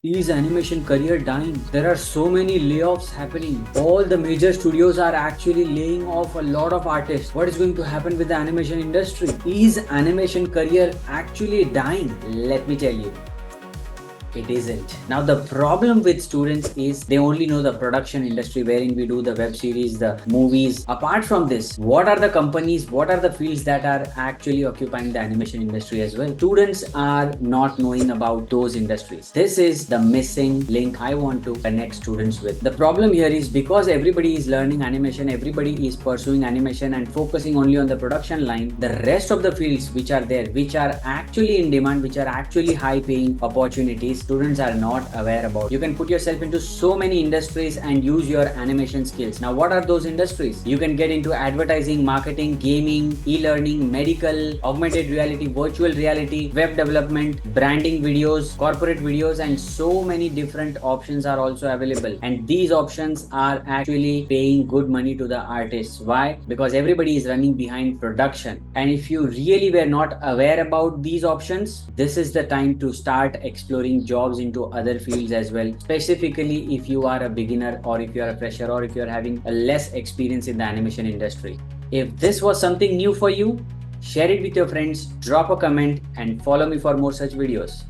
Is animation career dying? There are so many layoffs happening. All the major studios are actually laying off a lot of artists. What is going to happen with the animation industry? Is animation career actually dying? Let me tell you. It isn't. Now the problem with students is they only know the production industry wherein we do the web series, the movies. Apart from this, what are the companies, what are the fields that are actually occupying the animation industry as well? Students are not knowing about those industries. This is the missing link I want to connect students with. The problem here is because everybody is learning animation, everybody is pursuing animation and focusing only on the production line, the rest of the fields which are there, which are actually in demand, which are actually high paying opportunities, students are not aware about. You can put yourself into so many industries and use your animation skills. Now, what are those industries? You can get into advertising, marketing, gaming, e-learning, medical, augmented reality, virtual reality, web development, branding videos, corporate videos, and so many different options are also available. And these options are actually paying good money to the artists. Why? Because everybody is running behind production. And if you really were not aware about these options, this is the time to start exploring jobs into other fields as well, specifically if you are a beginner or if you are a fresher or if you are having a less experience in the animation industry. If this was something new for you, share it with your friends, drop a comment and follow me for more such videos.